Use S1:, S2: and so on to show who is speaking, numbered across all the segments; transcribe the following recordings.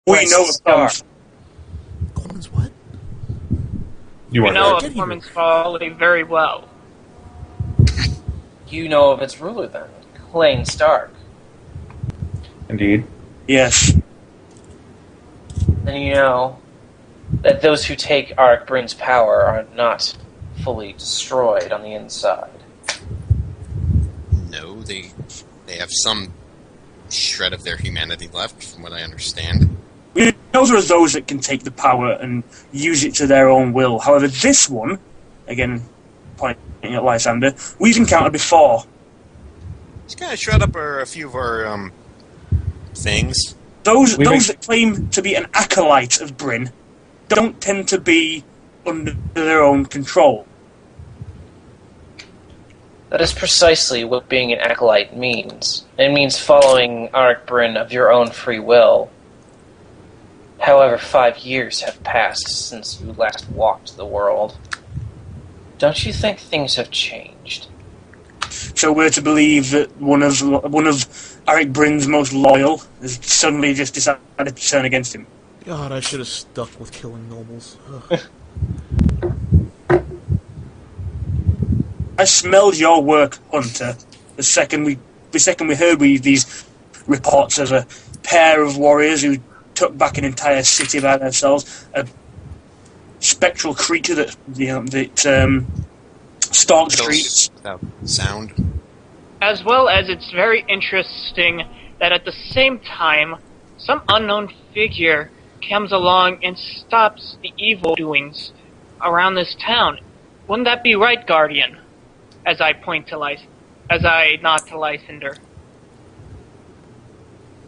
S1: we know of Corman's.
S2: Corman's what?
S3: You
S4: We
S3: are
S4: know
S3: right.
S4: of Corman's folly very well.
S5: You know of its ruler, then, Plain Stark.
S3: Indeed.
S1: Yes.
S5: And you know that those who take Arik Bryn's power are not fully destroyed on the inside.
S6: No, they have some shred of their humanity left, from what I understand.
S1: We know there are those that can take the power and use it to their own will. However, this one, again, pointing at Lysander, we've encountered before.
S6: He's kind of shred up a few of our things.
S1: Those that claim to be an acolyte of Bryn don't tend to be under their own control.
S5: That is precisely what being an acolyte means. It means following Arik Bryn of your own free will. However, 5 years have passed since you last walked the world. Don't you think things have changed?
S1: So we're to believe that one of Arik Bryn's most loyal has suddenly just decided to turn against him.
S2: God, I should have stuck with killing nobles. Ugh.
S1: I smelled your work, Hunter, the second we heard these reports of a pair of warriors who took back an entire city by themselves, a spectral creature that stalked streets.
S6: Without sound.
S4: As well as it's very interesting that at the same time, some unknown figure comes along and stops the evil doings around this town. Wouldn't that be right, Guardian? As I nod to Lysander.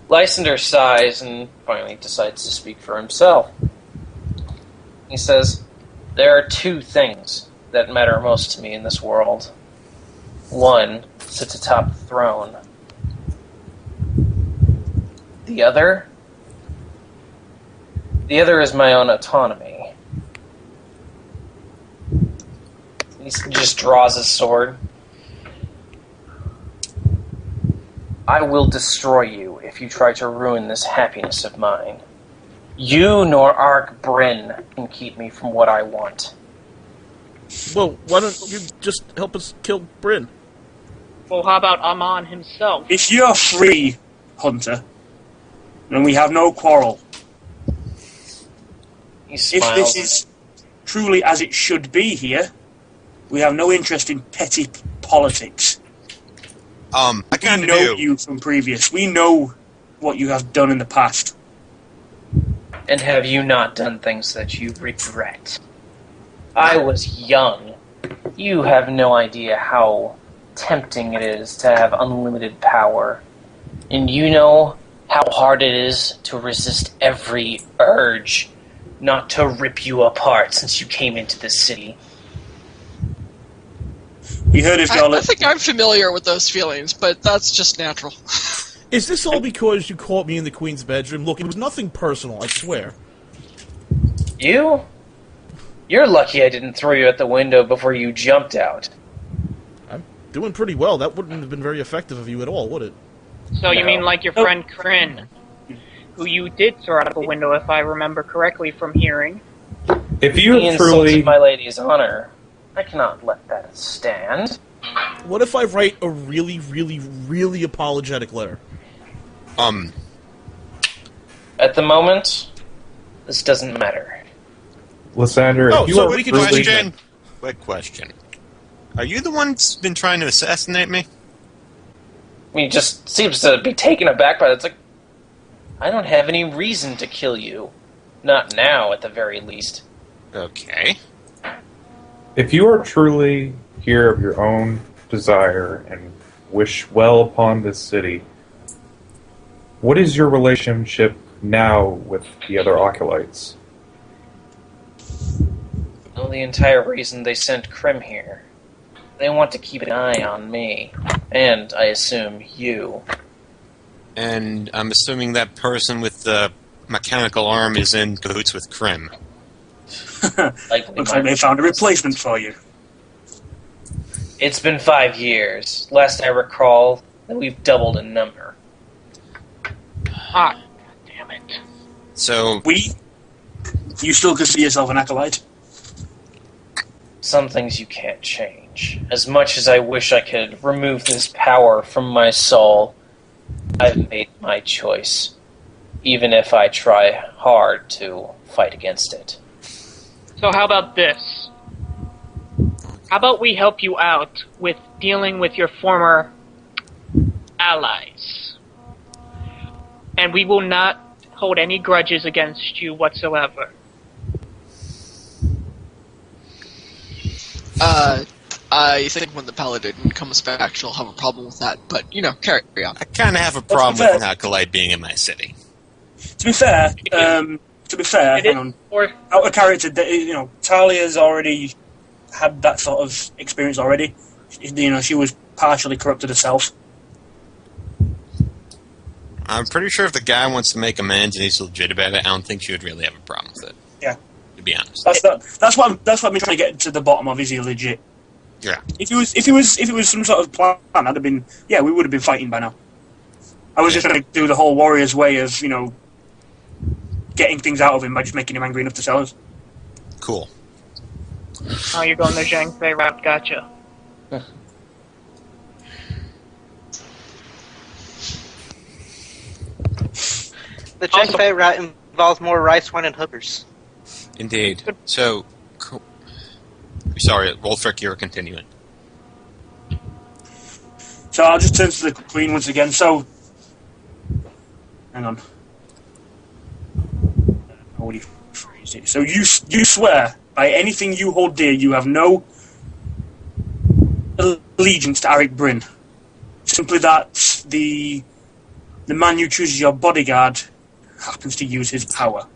S5: Lysander sighs and finally decides to speak for himself. He says, "There are two things that matter most to me in this world. One sits atop the throne. The other is my own autonomy." He just draws his sword. "I will destroy you if you try to ruin this happiness of mine. You nor Arik Bryn can keep me from what I want."
S2: Well, why don't you just help us kill Bryn?
S4: Well, how about Amon himself?
S1: If you're free, Hunter, then we have no quarrel.
S5: He
S1: If
S5: smiles.
S1: this is truly as it should be here, we have no interest in petty politics.
S6: I
S1: We
S6: kind of
S1: know
S6: do.
S1: you from previous. We know what you have done in the past.
S5: And have you not done things that you regret? I was young. You have no idea how tempting it is to have unlimited power. And you know how hard it is to resist every urge not to rip you apart since you came into this city.
S1: We heard of your...
S7: I think I'm familiar with those feelings, but that's just natural.
S2: Is this all because you caught me in the Queen's bedroom? Look, it was nothing personal, I swear.
S5: You? You're lucky I didn't throw you out the window before you jumped out.
S2: I'm doing pretty well. That wouldn't have been very effective of you at all, would it?
S4: So you
S5: No.
S4: mean like your friend Kryn, who you did throw out of the window, if I remember correctly from hearing.
S3: If
S5: He
S3: you have
S5: insulted
S3: truly...
S5: my lady's honor. I cannot let that stand.
S2: What if I write a really, really, really apologetic letter?
S5: At the moment, this doesn't matter.
S3: Lysander,
S2: Oh,
S3: if you
S2: so
S3: are
S2: we can
S3: truly...
S6: Question. Quick question. Are you the one that's been trying to assassinate me?
S5: I mean, he just seems to be taken aback by it. It's like, I don't have any reason to kill you. Not now, at the very least.
S6: Okay.
S3: If you are truly here of your own desire and wish well upon this city, what is your relationship now with the other acolytes?
S5: Well, the entire reason they sent Krim here. They want to keep an eye on me. And, I assume, you.
S6: And I'm assuming that person with the mechanical arm is in cahoots with Krim.
S5: Likely
S1: Looks like they found a replacement for you.
S5: It's been 5 years. Last I recall, that we've doubled in number.
S4: Ah, damn it.
S6: So,
S1: You still consider yourself an acolyte?
S5: Some things you can't change. As much as I wish I could remove this power from my soul, I've made my choice, even if I try hard to fight against it.
S4: So how about this? How about we help you out with dealing with your former allies? And we will not hold any grudges against you whatsoever.
S7: I think when the paladin comes back, she'll have a problem with that. But, carry on.
S6: I kind of have a problem with an acolyte being in my city.
S1: To be fair, hang on. Out of character, Talia's already had that sort of experience already. She was partially corrupted herself.
S6: I'm pretty sure if the guy wants to make amends and he's legit about it, I don't think she would really have a problem with it.
S1: Yeah.
S6: To be honest.
S1: That's what I'm trying to get to the bottom of. Is he legit?
S6: Yeah.
S1: If it was some sort of plan, I'd have been. Yeah, we would have been fighting by now. I was just trying to do the whole warrior's way of getting things out of him by just making him angry enough to sell us.
S6: Cool.
S4: Oh, you're going the Zhang Fei route. Gotcha.
S8: The Zhang Fei route involves more rice, wine, and hookers.
S6: Indeed. So, cool. Sorry, Wolfric, you're continuing.
S1: So I'll just turn to the Queen once again. So, hang on. How would you phrase it? So you swear by anything you hold dear, you have no allegiance to Arik Bryn. Simply that the man you choose as your bodyguard happens to use his power.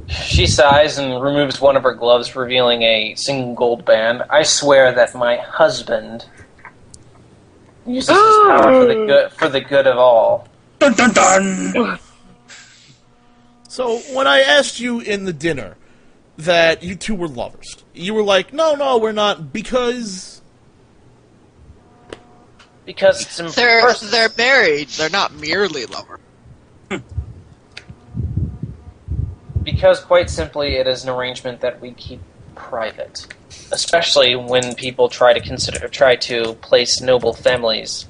S5: She sighs and removes one of her gloves, revealing a single gold band. I swear that my husband uses his power for the good of all.
S1: Dun dun dun!
S2: So, when I asked you in the dinner that you two were lovers, you were like, no, we're not, because...
S5: Because it's important.
S7: They're married. They're not merely lovers.
S5: Because, quite simply, it is an arrangement that we keep private. Especially when people try to place noble families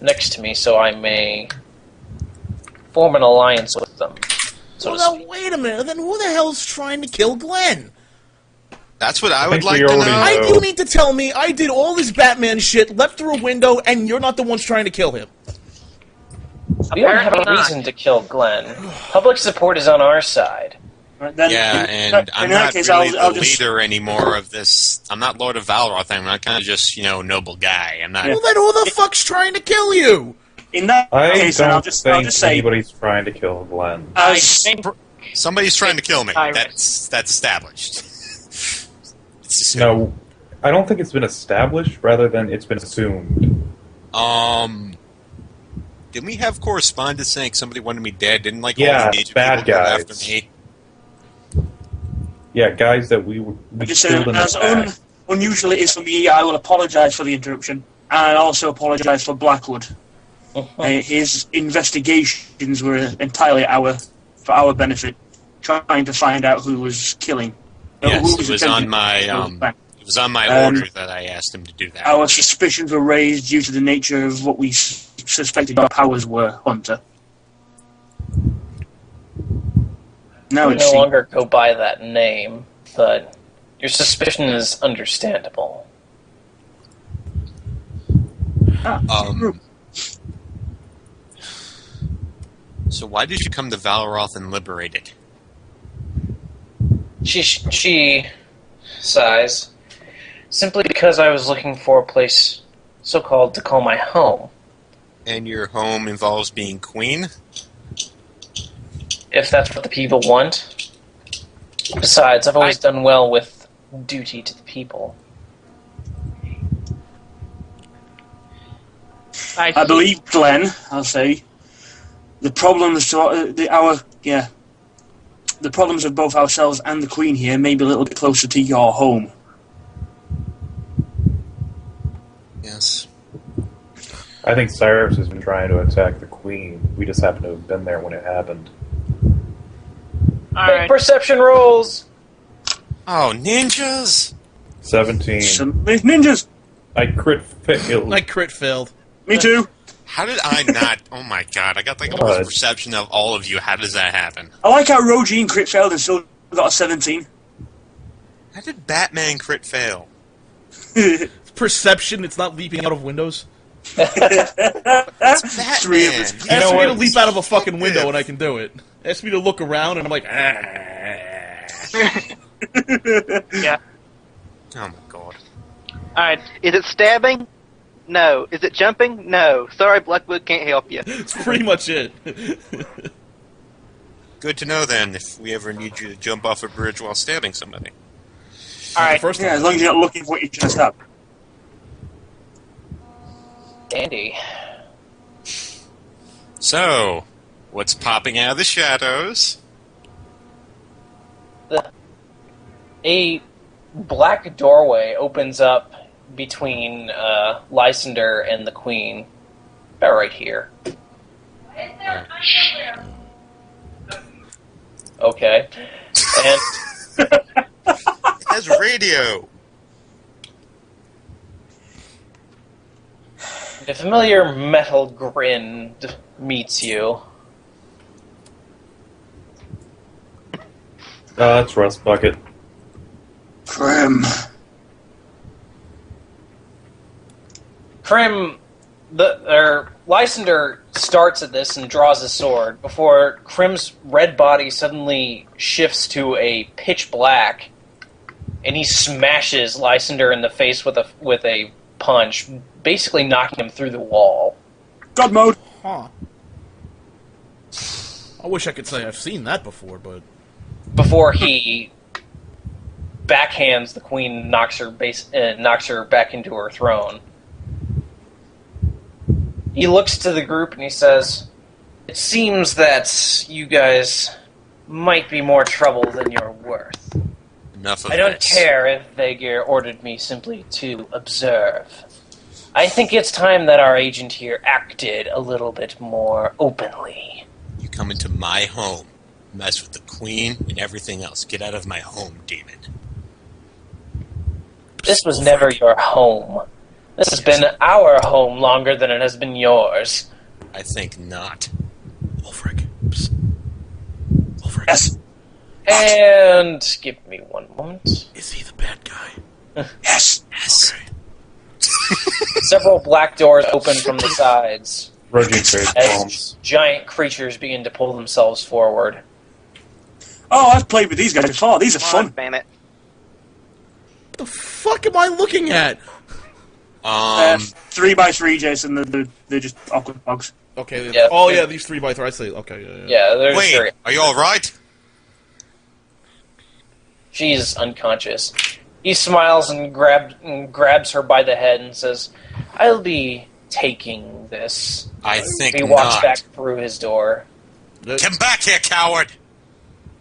S5: next to me so I may form an alliance with them.
S2: Well, now, wait a minute, then who the hell's trying to kill Glenn?
S6: That's what I would
S3: think
S6: like
S3: we
S6: to
S3: already
S6: know.
S2: You need to tell me I did all this Batman shit, leapt through a window, and you're not the ones trying to kill him.
S5: We don't have a
S4: Apparently not.
S5: reason to kill Glenn. Public support is on our side.
S1: Right, then,
S6: I'm
S1: in that
S6: not
S1: case,
S6: really
S1: I'll
S6: the
S1: just...
S6: leader anymore of this. I'm not Lord of Valroth. I'm not kind of just, noble guy. I'm not...
S2: Well, then who the fuck's trying to kill you?
S1: In that
S3: I
S1: case,
S3: don't
S1: I'll just
S3: think
S1: say...
S3: anybody's trying to kill Glenn.
S4: I think
S6: Somebody's trying to kill me.
S4: Iris.
S6: That's established. It's assumed.
S3: No, I don't think it's been established, rather than it's been assumed.
S6: Didn't we have correspondence saying somebody wanted me dead? Didn't all
S3: Yeah,
S6: the major
S3: bad
S6: people go after
S3: guys.
S6: me?
S3: Yeah, guys that we
S1: Just
S3: killed in the
S1: as
S3: past.
S1: unusual it is for me, I will apologise for the interruption, and I also apologise for Blackwood. His investigations were entirely for our benefit, trying to find out who was killing.
S6: Yes, it was on my it was on my order that I asked him to do that.
S1: Our suspicions were raised due to the nature of what we suspected our powers were, Hunter. Now
S5: We
S1: it's
S5: no longer go by that name, but your suspicion is understandable.
S6: So why did you come to Valroth and liberate it?
S5: She sighs. Simply because I was looking for a place so-called to call my home.
S6: And your home involves being queen?
S5: If that's what the people want. Besides, I've always done well with duty to the people.
S1: I believe, Glenn, I'll say, the problems the problems of both ourselves and the Queen here may be a little bit closer to your home.
S6: Yes.
S3: I think Cyrus has been trying to attack the Queen. We just happen to have been there when it happened.
S5: Make
S4: Alright.
S5: perception rolls!
S6: Oh, ninjas!
S3: 17.
S1: Ninjas!
S3: I crit failed.
S2: I crit failed.
S1: Me too.
S6: How did I not? Oh my god, I got like the
S3: What?
S6: worst perception of all of you. How does that happen?
S1: I like how Rogine crit failed and still got a 17.
S6: How did Batman crit fail?
S2: It's perception, it's not leaping out of windows.
S6: Batman.
S1: Three of us.
S6: He's
S2: Ask me to
S6: so
S2: leap out of a fucking window
S6: stiff.
S2: and I can do it. Ask me to look around and I'm like,
S4: Yeah.
S6: Oh my god.
S4: Alright.
S8: Is it stabbing? No. Is it jumping? No. Sorry, Blackwood can't help you.
S2: It's pretty much it.
S6: Good to know then, if we ever need you to jump off a bridge while stabbing somebody.
S4: Alright.
S2: First
S1: Yeah,
S2: time.
S1: as long as you're not looking for what you just have.
S5: Dandy.
S6: So, what's popping out of the shadows?
S5: A black doorway opens up between Lysander and the Queen. About right here. Okay. And
S6: It has radio!
S5: the familiar metal grin meets you.
S3: That's Rust Bucket.
S1: Crim.
S5: Krim, Lysander starts at this and draws his sword before Krim's red body suddenly shifts to a pitch black, and he smashes Lysander in the face with a punch, basically knocking him through the wall.
S1: God mode.
S2: Huh. I wish I could say I've seen that before, but...
S5: Before he backhands the Queen, knocks her back into her throne. He looks to the group and he says, "It seems that you guys might be more trouble than you're worth.
S6: Enough of
S5: I don't
S6: this.
S5: care if Vegir ordered me simply to observe. I think it's time that our agent here acted a little bit more openly."
S6: You come into my home, mess with the Queen and everything else. Get out of my home, demon.
S5: This was never your home. This has been our home longer than it has been yours.
S6: I think not.
S2: Ulfric. Psst. Ulfric.
S1: Yes.
S5: And give me one moment.
S2: Is he the bad guy?
S1: Yes.
S6: Yes.
S5: Several black doors open from the sides
S3: Rogine trade
S5: as
S3: palms.
S5: giant creatures begin to pull themselves forward.
S1: Oh, I've played with these guys before. These are
S8: Come on,
S1: fun.
S8: Bandit.
S2: What the fuck am I looking at?
S1: 3x3, Jason. They're just awkward bugs.
S2: Okay.
S5: Yeah.
S2: Oh, yeah, these 3x3. I say, okay, yeah.
S5: Yeah, there's
S6: Wait,
S5: very-
S6: are you alright?
S5: She's unconscious. He smiles and grabs her by the head and says, "I'll be taking this."
S6: I think
S5: He walks
S6: not.
S5: back through his door.
S6: Come back here, coward!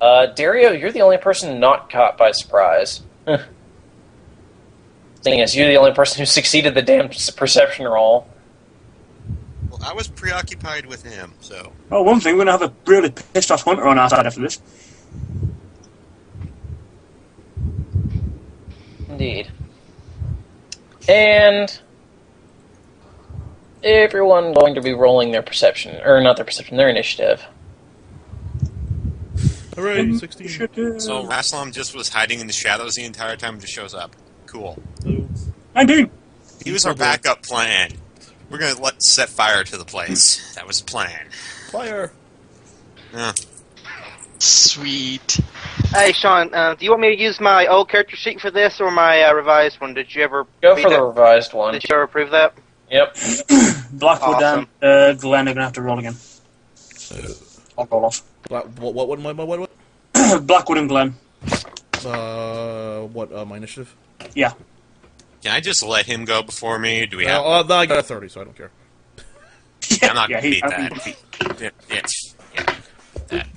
S5: Dario, you're the only person not caught by surprise. Thing is, you're the only person who succeeded the damn perception roll.
S6: Well, I was preoccupied with him, so...
S1: Oh, one thing, we're going to have a really pissed off hunter on our side after this.
S5: Indeed. And everyone going to be rolling their perception, or not their perception, their initiative.
S2: Hooray, 16.
S6: So Raslam just was hiding in the shadows the entire time and just shows up. Cool.
S1: 19.
S6: He was our backup plan. We're gonna set fire to the place. That was the plan.
S2: Fire.
S6: Yeah.
S7: Sweet.
S8: Hey, Sean, do you want me to use my old character sheet for this or my revised one? Did you ever
S5: Go
S8: read
S5: for the
S8: that?
S5: revised one.
S8: Did you ever approve that?
S5: Yep.
S1: Blackwood
S8: Awesome.
S1: and Glenn are going to have to roll again. I'll roll off.
S2: What?
S1: Blackwood and Glenn.
S2: My initiative?
S1: Yeah.
S6: Can I just let him go before me? Do we have...
S2: No, I got a 30, so I don't care.
S6: I'm not
S1: yeah,
S6: gonna beat that. Yeah. That.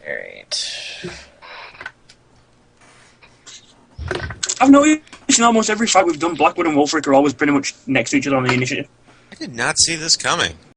S5: Alright.
S1: I've no issue in almost every fight we've done, Blackwood and Wolfric are always pretty much next to each other on the initiative.
S6: I did not see this coming.